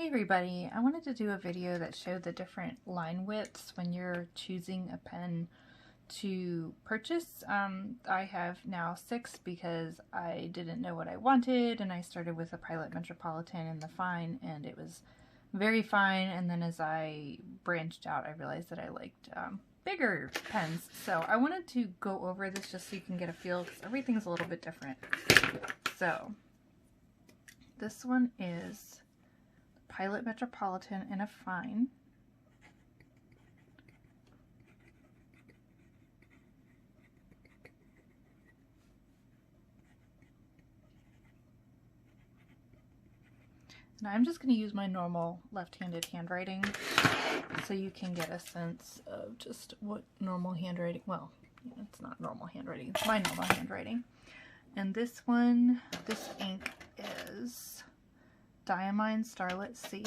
Hey everybody, I wanted to do a video that showed the different line widths when you're choosing a pen to purchase. I have now 6 because I didn't know what I wanted, and I started with a Pilot Metropolitan in the fine, and it was very fine, and then as I branched out I realized that I liked bigger pens. So I wanted to go over this just so you can get a feel, because everything's a little bit different. So this one is Pilot Metropolitan in a fine. Now I'm just going to use my normal left-handed handwriting so you can get a sense of just what normal handwriting, well, it's not normal handwriting, it's my normal handwriting. And this one, this ink is Diamine Starlet C.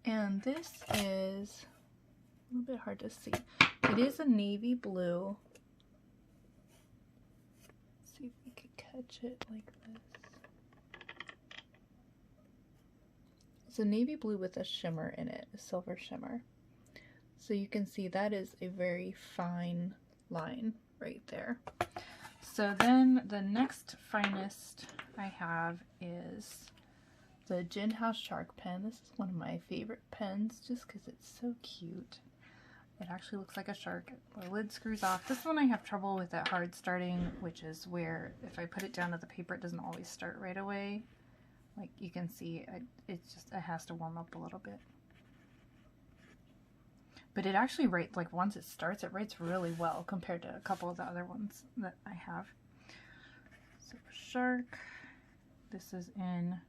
And this is a little bit hard to see. It is a navy blue. Let's see if we can catch it like this. It's a navy blue with a shimmer in it, a silver shimmer. So you can see that is a very fine line right there. So then the next finest I have is the Gin House Shark pen. This is one of my favorite pens just because it's so cute. It actually looks like a shark. The lid screws off. This one I have trouble with at hard starting, which is where if I put it down to the paper, it doesn't always start right away. Like you can see, it has to warm up a little bit. But it actually writes, like once it starts, it writes really well compared to a couple of the other ones that I have. So Shark, this is in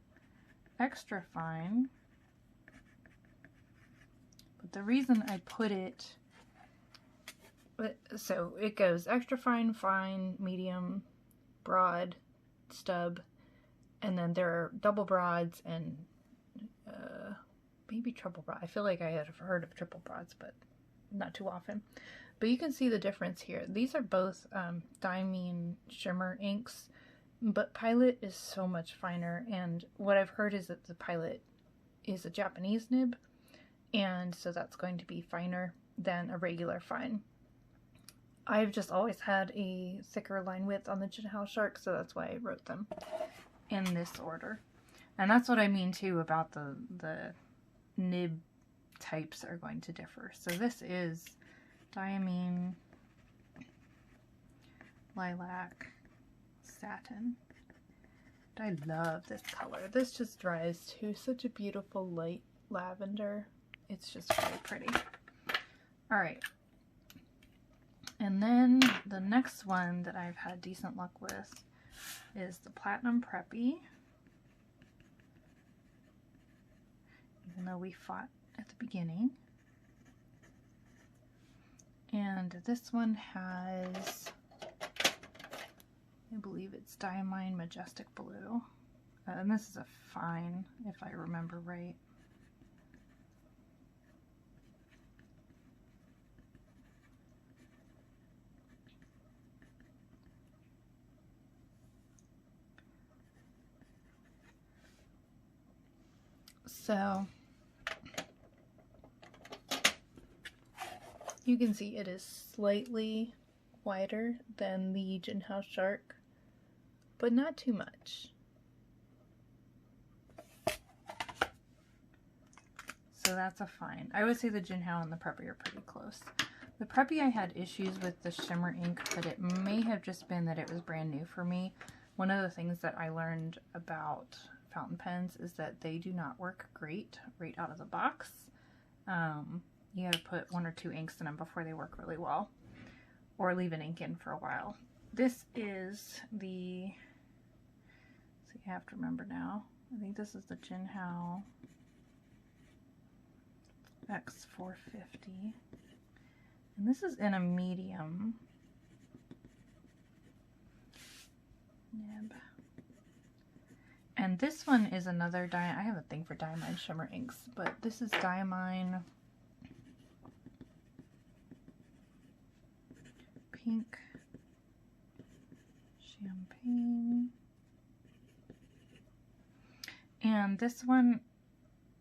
extra fine. But the reason I put it, so it goes extra fine, fine, medium, broad, stub, and then there are double broads and maybe triple broad. I feel like I had heard of triple broads, but not too often. But you can see the difference here. These are both Diamine shimmer inks, but Pilot is so much finer, and what I've heard is that the Pilot is a Japanese nib, and so that's going to be finer than a regular fine. I've just always had a thicker line width on the Gin House Shark, so that's why I wrote them in this order. And that's what I mean too about the nib types are going to differ. So this is Diamine Lilac Satin. I love this color. This just dries to such a beautiful light lavender. It's just really pretty. Alright. And then the next one that I've had decent luck with is the Platinum Preppy. Even though we fought at the beginning. And this one has, I believe it's Diamine Majestic Blue. And this is a fine, if I remember right. So you can see it is slightly wider than the Gin House Shark, but not too much. So that's a fine. I would say the Gin House and the Preppy are pretty close. The Preppy I had issues with the shimmer ink, but it may have just been that it was brand new for me. One of the things that I learned about fountain pens is that they do not work great right out of the box. You gotta put 1 or 2 inks in them before they work really well, or leave an ink in for a while. This is the, so you have to remember now, I think this is the Gin House X450, and this is in a medium nib. And this one is another I have a thing for Diamine shimmer inks, but this is Diamine pink, champagne. And this one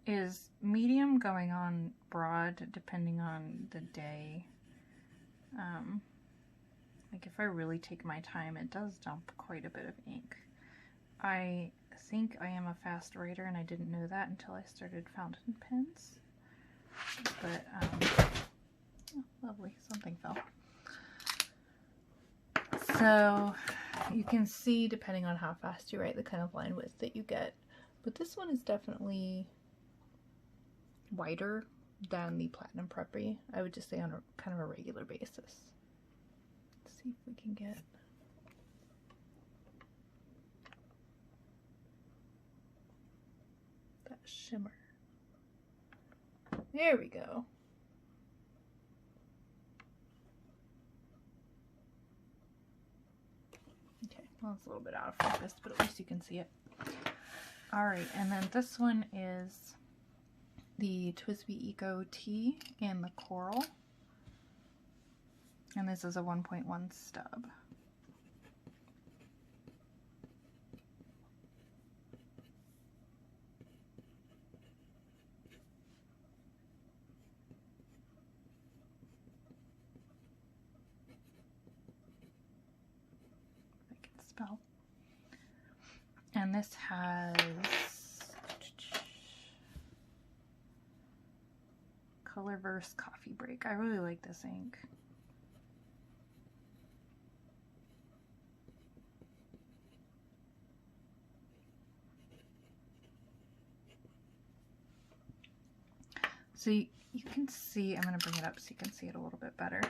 is medium going on broad depending on the day. Like if I really take my time, it does dump quite a bit of ink. I think I am a fast writer and I didn't know that until I started fountain pens. But, oh, lovely, something fell. So you can see, depending on how fast you write, the kind of line width that you get. But this one is definitely wider than the Platinum Preppy. I would just say on a kind of a regular basis. Let's see if we can get that shimmer. There we go. Okay, well it's a little bit out of focus, but at least you can see it. Alright, and then this one is the Twisty Eco Tee in the coral. And this is a 1.1 stub. I can spell. And this has Colorverse Coffee Break. I really like this ink. So you can see, I'm going to bring it up so you can see it a little bit better.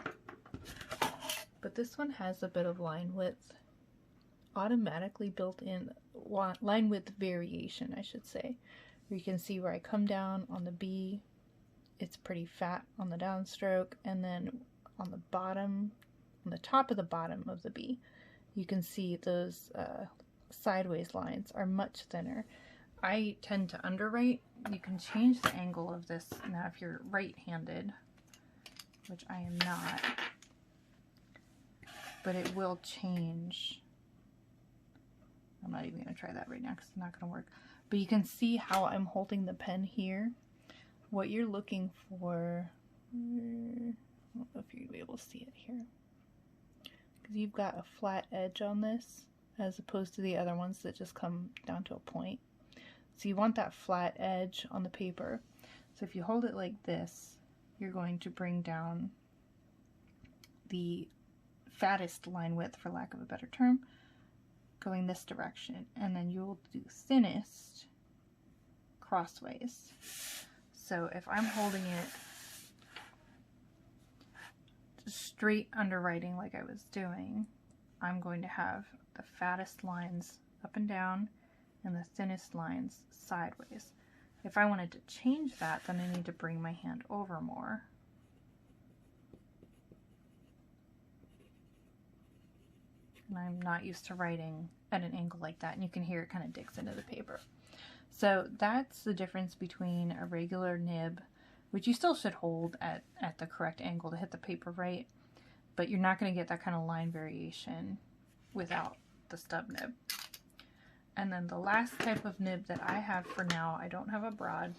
But this one has a bit of line width automatically built in, line width variation, I should say. You can see where I come down on the B, it's pretty fat on the downstroke, and then on the bottom, on the top of the bottom of the B, you can see those sideways lines are much thinner. I tend to underwrite. You can change the angle of this now if you're right-handed, which I am not, but it will change. I'm not even going to try that right now because it's not going to work. But you can see how I'm holding the pen here. What you're looking for, I don't know if you'll be able to see it here, because you've got a flat edge on this as opposed to the other ones that just come down to a point. So you want that flat edge on the paper. So if you hold it like this, you're going to bring down the fattest line width, for lack of a better term, going this direction, and then you'll do thinnest crossways. So if I'm holding it straight underwriting like I was doing, I'm going to have the fattest lines up and down and the thinnest lines sideways. If I wanted to change that, then I need to bring my hand over more. And I'm not used to writing at an angle like that, and you can hear it kind of digs into the paper. So that's the difference between a regular nib, which you still should hold at the correct angle to hit the paper right, but you're not going to get that kind of line variation without the stub nib. And then the last type of nib that I have for now, I don't have a broad,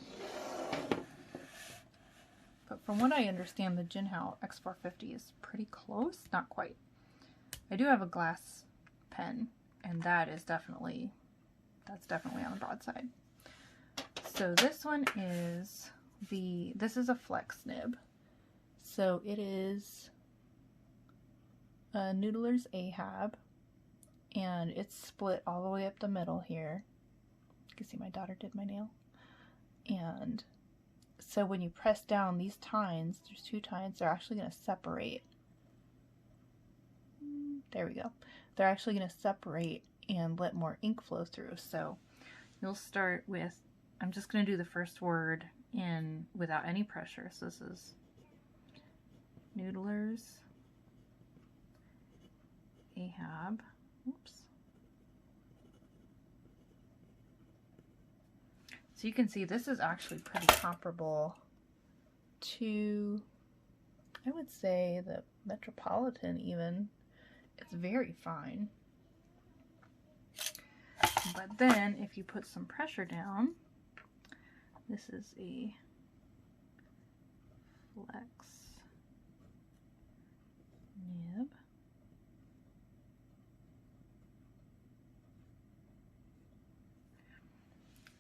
but from what I understand, the Jinhao X450 is pretty close, not quite. I do have a glass pen, and that's definitely on the broad side. So this one is this is a flex nib. So it is a Noodler's Ahab, and it's split all the way up the middle here. You can see my daughter did my nail. And so when you press down these tines, there's two tines, they're actually going to separate. There we go. They're actually going to separate and let more ink flow through. So you'll start with, I'm just going to do the first word in without any pressure. So this is Noodler's Ahab. Oops. So you can see this is actually pretty comparable to I would say the Metropolitan even, it's very fine. But then if you put some pressure down, this is a flex nib.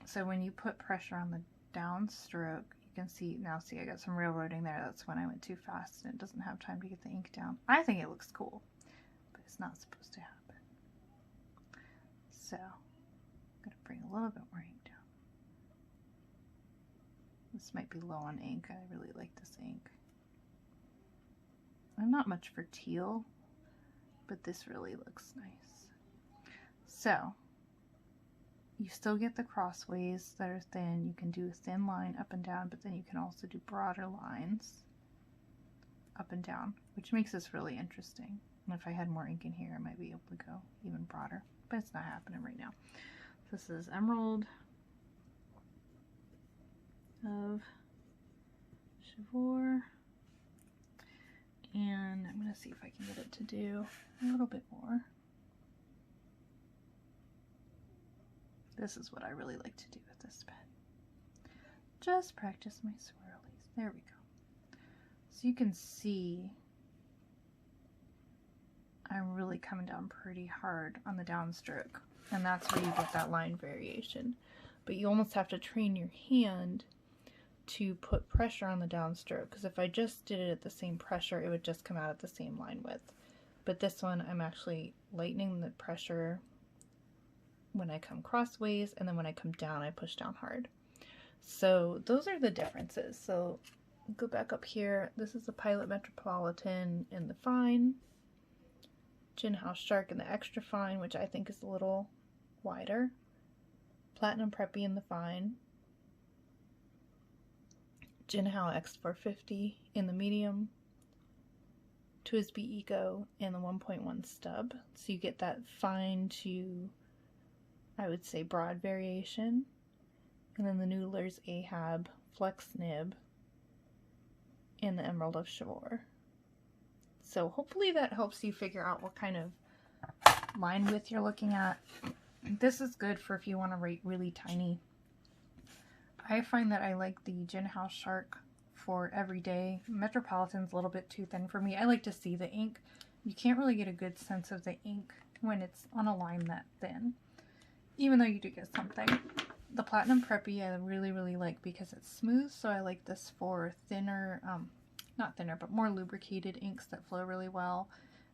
So when you put pressure on the downstroke, you can see, now see I got some railroading there. That's when I went too fast and it doesn't have time to get the ink down. I think it looks cool, but it's not supposed to happen. So I'm going to bring a little bit more ink down. This might be low on ink. I really like this ink. I'm not much for teal, but this really looks nice. So you still get the crossways that are thin. You can do a thin line up and down, but then you can also do broader lines up and down, which makes this really interesting. And if I had more ink in here, I might be able to go even broader, but it's not happening right now. This is Emerald of Chivor, and I'm going to see if I can get it to do a little bit more. This is what I really like to do with this pen. Just practice my swirlies. There we go. So you can see I'm really coming down pretty hard on the downstroke, and that's where you get that line variation. But you almost have to train your hand to put pressure on the downstroke, because if I just did it at the same pressure, it would just come out at the same line width. But this one, I'm actually lightening the pressure when I come crossways, and then when I come down, I push down hard. So those are the differences. So go back up here. This is the Pilot Metropolitan in the fine, Gin House Shark in the extra fine, which I think is a little wider, Platinum Preppy in the fine, Gin House X450 in the medium, Twisty Eco in the 1.1 stub. So you get that fine to, I would say, broad variation. And then the Noodler's Ahab Flex Nib in the Emerald of Chivor. So hopefully that helps you figure out what kind of line width you're looking at. This is good for if you want to write really tiny. I find that I like the Gin House Shark for everyday. Metropolitan's a little bit too thin for me. I like to see the ink. You can't really get a good sense of the ink when it's on a line that thin, even though you do get something. The Platinum Preppy I really like because it's smooth, so I like this for thinner, not thinner, but more lubricated inks that flow really well.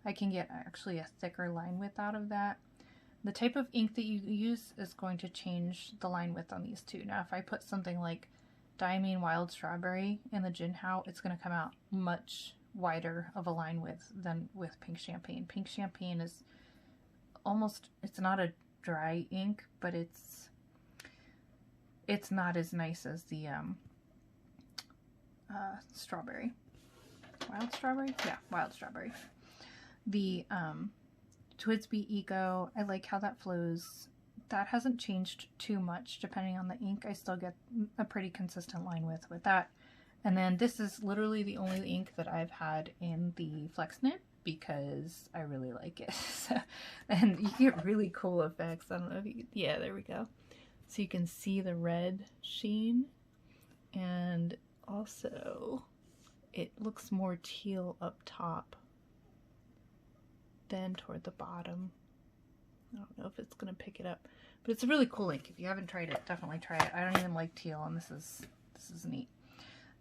I can get actually a thicker line width out of that. The type of ink that you use is going to change the line width on these two. Now if I put something like Diamine Wild Strawberry in the Gin House, it's going to come out much wider of a line width than with Pink Champagne. Pink Champagne is almost, it's not a dry ink, but it's not as nice as the strawberry. Wild Strawberry? Yeah, Wild Strawberry. The Twisty Eco, I like how that flows. That hasn't changed too much depending on the ink. I still get a pretty consistent line width with that. And then this is literally the only ink that I've had in the Flex Nib because I really like it. And you get really cool effects. I don't know if you, yeah, there we go. So you can see the red sheen, and also it looks more teal up top than toward the bottom. I don't know if it's going to pick it up, but it's a really cool ink. If you haven't tried it, definitely try it. I don't even like teal, and this is neat.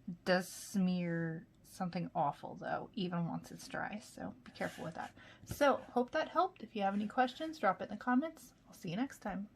It does smear something awful though, even once it's dry, so be careful with that. So hope that helped. If you have any questions, drop it in the comments. I'll see you next time.